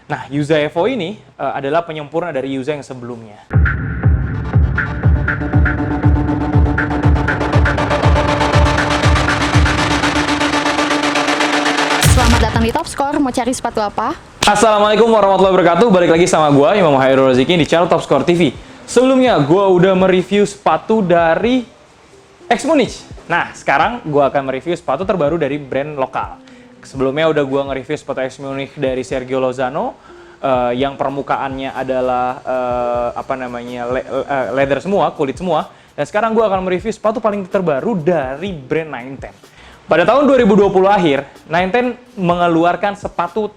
Nah, Yuza Evo ini adalah penyempurna dari Yuza yang sebelumnya. Selamat datang di Top Score. Mau cari sepatu apa? Assalamualaikum warahmatullahi wabarakatuh. Balik lagi sama gua Imam Hairul Roziki di channel Top Score TV. Sebelumnya gua udah mereview sepatu dari X Munich. Nah, sekarang gua akan mereview sepatu terbaru dari brand lokal. Sebelumnya udah gua nge-review sepatu X Munich dari Sergio Lozano yang permukaannya adalah leather semua, kulit semua. Dan sekarang gua akan mereview sepatu paling terbaru dari brand 910. Pada tahun 2020 akhir, 910 mengeluarkan sepatu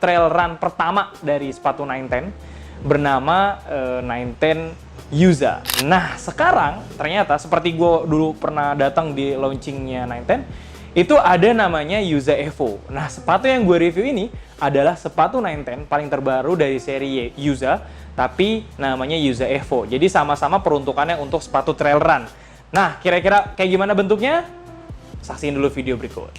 trail run pertama dari sepatu 910 bernama 910 Yuza. Nah, sekarang ternyata seperti gue dulu pernah datang di launchingnya 910, itu ada namanya Yuza Evo. Nah, sepatu yang gue review ini adalah sepatu 910 paling terbaru dari seri Yuza, tapi namanya Yuza Evo. Jadi sama-sama peruntukannya untuk sepatu trail run. Nah, kira-kira kayak gimana bentuknya? Saksiin dulu video berikut.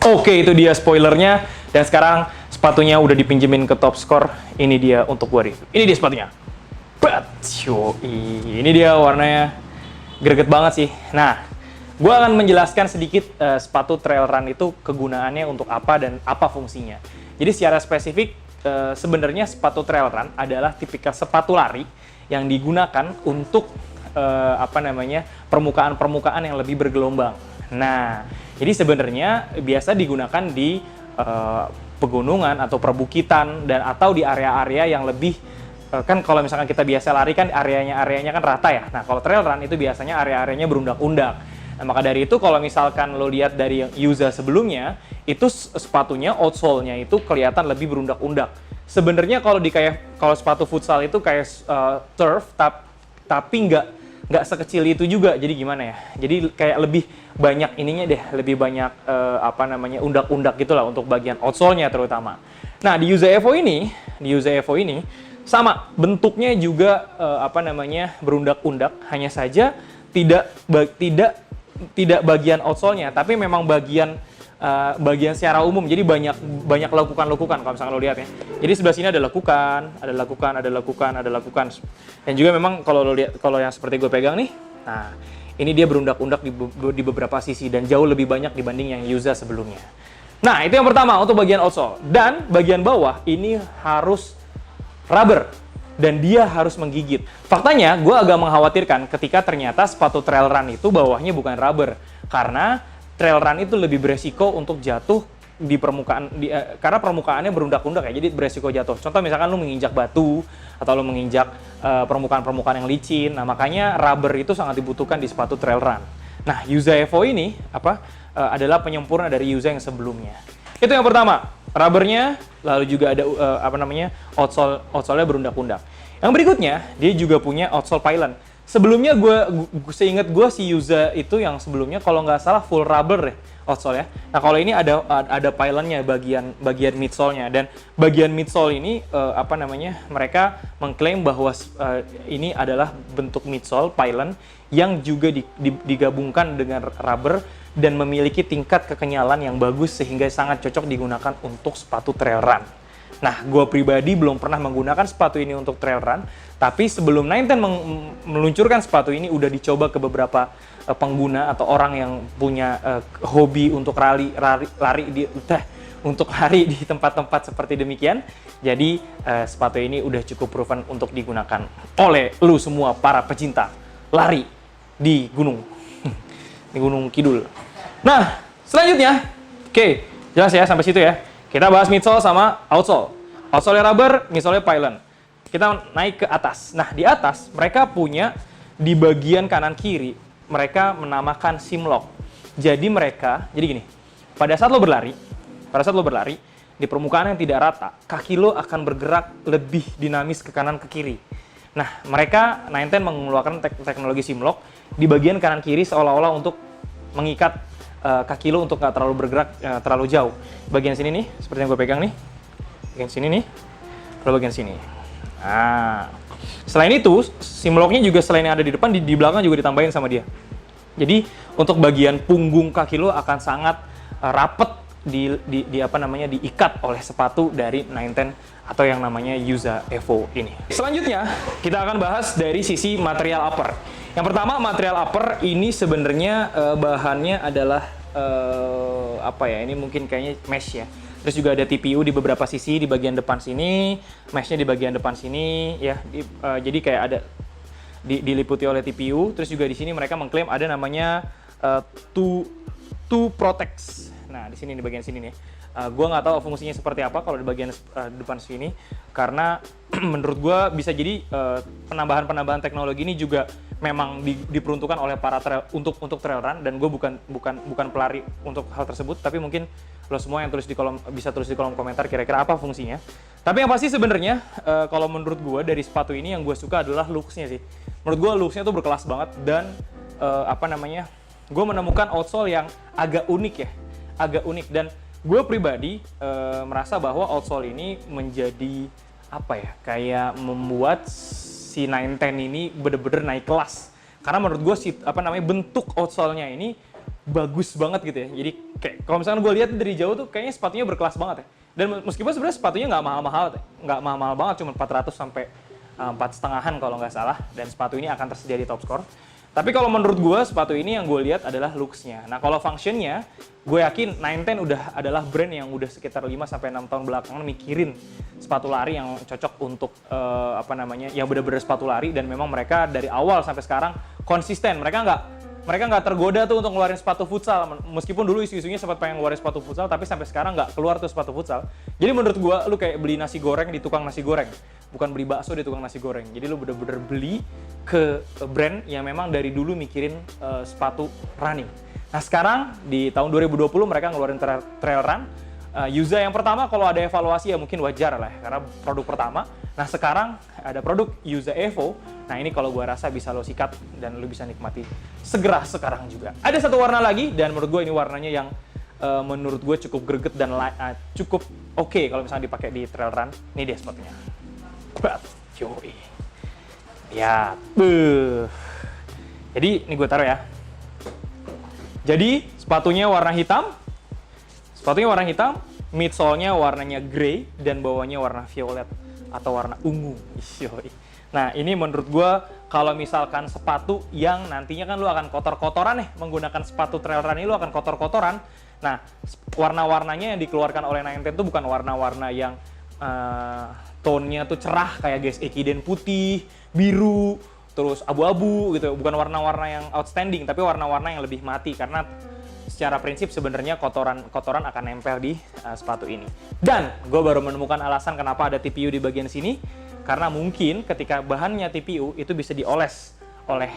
Oke, itu dia spoilernya. Dan sekarang sepatunya udah dipinjemin ke Top Score. Ini dia untuk gua review. Ini dia sepatunya. Ini dia warnanya greget banget sih. Nah, gua akan menjelaskan sedikit sepatu trail run itu kegunaannya untuk apa dan apa fungsinya. Jadi secara spesifik sebenarnya sepatu trail run adalah tipikal sepatu lari yang digunakan untuk permukaan-permukaan yang lebih bergelombang. Nah, jadi sebenarnya biasa digunakan di pegunungan atau perbukitan dan atau di area-area yang lebih kan kalau misalkan kita biasa lari kan areanya kan rata ya. Nah, kalau trail run itu biasanya area-areanya berundak-undak. Nah, maka dari itu kalau misalkan lo lihat dari Yuza sebelumnya, itu sepatunya outsole-nya itu kelihatan lebih berundak-undak. Sebenarnya kalau sepatu futsal itu kayak turf tapi nggak sekecil itu juga. Jadi gimana ya? Jadi kayak lebih banyak ininya deh, lebih banyak undak-undak gitulah untuk bagian outsole-nya terutama. Nah, di Yuza Evo ini sama bentuknya juga berundak-undak, hanya saja tidak bagian outsole-nya, tapi memang bagian secara umum. Jadi banyak lekukan-lekukan kalau misalkan lo lihat ya. Jadi sebelah sini ada lekukan. Dan juga memang kalau lo lihat, kalau yang seperti gue pegang nih, nah ini dia berundak-undak di beberapa sisi dan jauh lebih banyak dibanding yang Yuza sebelumnya. Nah, itu yang pertama untuk bagian outsole. Dan bagian bawah ini harus rubber dan dia harus menggigit. Faktanya, gue agak mengkhawatirkan ketika ternyata sepatu trail run itu bawahnya bukan rubber. Karena trail run itu lebih beresiko untuk jatuh di permukaan, karena permukaannya berundak-undak ya, jadi beresiko jatuh. Contoh misalkan lu menginjak batu, atau lu menginjak permukaan-permukaan yang licin. Nah, makanya rubber itu sangat dibutuhkan di sepatu trail run. Nah, Yuza Evo ini adalah penyempurna dari Yuza yang sebelumnya. Itu yang pertama, rubbernya, lalu juga ada outsole-nya berundak-undak. Yang berikutnya, dia juga punya outsole pylon. Sebelumnya seingat gue si Yuza itu yang sebelumnya kalau nggak salah full rubber deh outsole ya. Nah, kalau ini ada pylonnya bagian midsole-nya, dan bagian midsole ini mereka mengklaim bahwa ini adalah bentuk midsole pylon yang juga digabungkan dengan rubber dan memiliki tingkat kekenyalan yang bagus sehingga sangat cocok digunakan untuk sepatu trail run. Nah, gue pribadi belum pernah menggunakan sepatu ini untuk trail run, tapi sebelum 910 meluncurkan sepatu ini udah dicoba ke beberapa pengguna atau orang yang punya hobi untuk lari di tempat-tempat seperti demikian. Jadi sepatu ini udah cukup proven untuk digunakan oleh lu semua para pecinta lari di gunung di Gunung Kidul. Nah, selanjutnya, oke, jelas ya sampai situ ya. Kita bahas midsole sama outsole. Outsole rubber, midsole pylon. Kita naik ke atas. Nah, di atas mereka punya di bagian kanan kiri, mereka menamakan simlock. Jadi gini, pada saat lo berlari di permukaan yang tidak rata, kaki lo akan bergerak lebih dinamis ke kanan ke kiri. Nah, mereka 910 mengeluarkan teknologi simlock di bagian kanan kiri seolah-olah untuk mengikat kaki lo untuk nggak terlalu bergerak terlalu jauh. Bagian sini nih, seperti yang gue pegang nih, bagian sini nih, lalu bagian sini. Nah, selain itu, SIM lock-nya juga selain yang ada di depan, di belakang juga ditambahin sama dia. Jadi untuk bagian punggung kaki lo akan sangat rapet di apa namanya diikat oleh sepatu dari 910 atau yang namanya Yuza Evo ini. Selanjutnya kita akan bahas dari sisi material upper. Yang pertama, material upper ini sebenarnya bahannya adalah apa ya? Ini mungkin kayaknya mesh ya. Terus juga ada TPU di beberapa sisi di bagian depan sini, meshnya di bagian depan sini ya. Jadi kayak ada diliputi oleh TPU. Terus juga di sini mereka mengklaim ada namanya two protects. Nah di sini di bagian sini nih. Gue nggak tahu fungsinya seperti apa kalau di bagian depan sini, karena menurut gue bisa jadi penambahan teknologi ini juga memang diperuntukkan oleh para untuk trail run, dan gue bukan pelari untuk hal tersebut, tapi mungkin lo semua yang bisa tulis di kolom komentar kira-kira apa fungsinya. Tapi yang pasti sebenarnya kalau menurut gue dari sepatu ini yang gue suka adalah looks-nya sih. Menurut gue looks-nya tuh berkelas banget, dan gue menemukan outsole yang agak unik dan gue pribadi merasa bahwa outsole ini menjadi kayak membuat si 910 ini bener-bener naik kelas. Karena menurut gue bentuk outsole-nya ini bagus banget gitu ya. Jadi kayak kalau misalkan gue lihat dari jauh tuh kayaknya sepatunya berkelas banget ya. Dan meskipun sebenarnya sepatunya nggak mahal-mahal banget, cuma 400 sampai 4,5-an kalau nggak salah. Dan sepatu ini akan tersedia di Topscore. Tapi kalau menurut gue, sepatu ini yang gue lihat adalah looks-nya. Nah, kalau function-nya, gue yakin 910 udah adalah brand yang udah sekitar 5-6 tahun belakangan mikirin sepatu lari yang cocok untuk yang benar-benar sepatu lari, dan memang mereka dari awal sampai sekarang konsisten. Mereka nggak tergoda tuh untuk ngeluarin sepatu futsal. Meskipun dulu isu-isunya sempat pengen ngeluarin sepatu futsal, tapi sampai sekarang nggak keluar tuh sepatu futsal. Jadi menurut gue, lu kayak beli nasi goreng di tukang nasi goreng. Bukan beli bakso di tukang nasi goreng. Jadi lu bener-bener beli ke brand yang memang dari dulu mikirin sepatu running. Nah sekarang di tahun 2020 mereka ngeluarin trail run. Yuza yang pertama kalau ada evaluasi ya mungkin wajar lah ya, karena produk pertama. Nah sekarang ada produk Yuza Evo. Nah ini kalau gue rasa bisa lo sikat dan lo bisa nikmati segera sekarang juga. Ada satu warna lagi, dan menurut gue ini warnanya yang menurut gue cukup greget dan cukup oke kalau misalnya dipakai di trail run. Ini dia sepatunya. Yoi. Lihat. Jadi ini gue taruh ya. Jadi sepatunya warna hitam. Midsole-nya warnanya grey dan bawahnya warna violet atau warna ungu. Yoi. Nah, ini menurut gue kalau misalkan sepatu yang nantinya kan lu akan kotor-kotoran nih, menggunakan sepatu trail run ini lu akan kotor-kotoran. Nah, warna-warnanya yang dikeluarkan oleh 910 itu bukan warna-warna yang tone-nya tuh cerah kayak Guess Ekiden putih, biru, terus abu-abu gitu. Bukan warna-warna yang outstanding, tapi warna-warna yang lebih mati, karena secara prinsip sebenarnya kotoran akan nempel di sepatu ini. Dan gue baru menemukan alasan kenapa ada TPU di bagian sini, karena mungkin ketika bahannya TPU itu bisa dioles oleh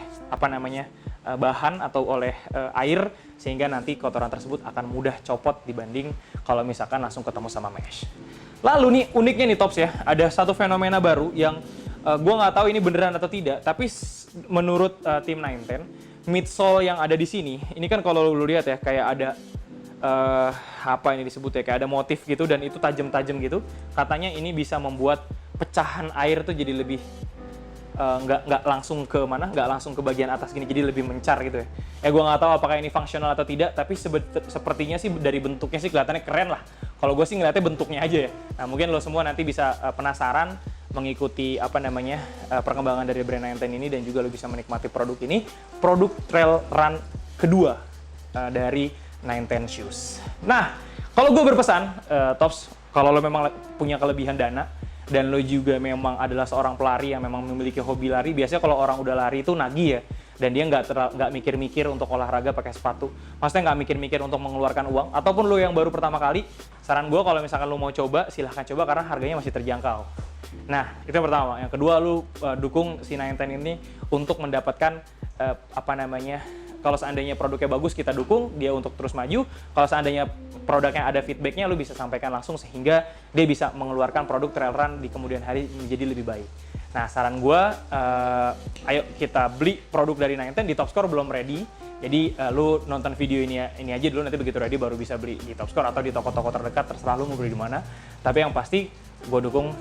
bahan atau oleh air, sehingga nanti kotoran tersebut akan mudah copot dibanding kalau misalkan langsung ketemu sama mesh. Lalu nih uniknya nih Tops ya, ada satu fenomena baru yang gue nggak tahu ini beneran atau tidak, tapi menurut tim 910 midsole yang ada di sini, ini kan kalau lu lihat ya kayak ada ini disebut ya, kayak ada motif gitu dan itu tajam-tajam gitu. Katanya ini bisa membuat pecahan air tuh jadi lebih nggak langsung ke bagian atas gini, jadi lebih mencar gitu ya. Gue nggak tahu apakah ini fungsional atau tidak, tapi sepertinya sih dari bentuknya sih kelihatannya keren lah. Kalau gue sih ngeliatnya bentuknya aja ya. Nah mungkin lo semua nanti bisa penasaran mengikuti perkembangan dari brand 910 ini, dan juga lo bisa menikmati produk ini, produk trail run kedua dari 910 Shoes. Nah, kalau gue berpesan, Tops, kalau lo memang punya kelebihan dana dan lo juga memang adalah seorang pelari yang memang memiliki hobi lari, biasanya kalau orang udah lari itu nagih ya, dan dia nggak mikir-mikir untuk olahraga pakai sepatu. Maksudnya nggak mikir-mikir untuk mengeluarkan uang. Ataupun lo yang baru pertama kali, saran gue kalau misalkan lo mau coba, silahkan coba karena harganya masih terjangkau. Nah, itu yang pertama. Yang kedua, lu dukung si 910 ini untuk mendapatkan kalau seandainya produknya bagus, kita dukung dia untuk terus maju. Kalau seandainya produknya ada feedbacknya, lu bisa sampaikan langsung sehingga dia bisa mengeluarkan produk trail run di kemudian hari menjadi lebih baik. Nah, saran gue, ayo kita beli produk dari 910. Di Topscore belum ready. Jadi lu nonton video ini aja dulu, nanti begitu ready baru bisa beli di Topscore atau di toko-toko terdekat, terserah lu mau beli di mana. Tapi yang pasti gue dukung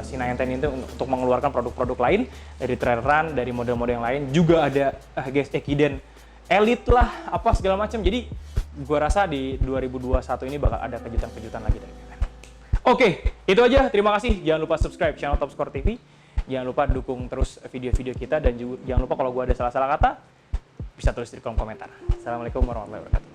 si 910 itu untuk mengeluarkan produk-produk lain dari trail run, dari model-model yang lain. Juga ada guys Ekiden Elite lah, apa segala macam. Jadi gue rasa di 2021 ini bakal ada kejutan-kejutan lagi dari BWN. Oke, itu aja. Terima kasih. Jangan lupa subscribe channel Top Score TV. Jangan lupa dukung terus video-video kita, dan juga jangan lupa kalau gue ada salah-salah kata bisa tulis di kolom komentar. Assalamualaikum warahmatullahi wabarakatuh.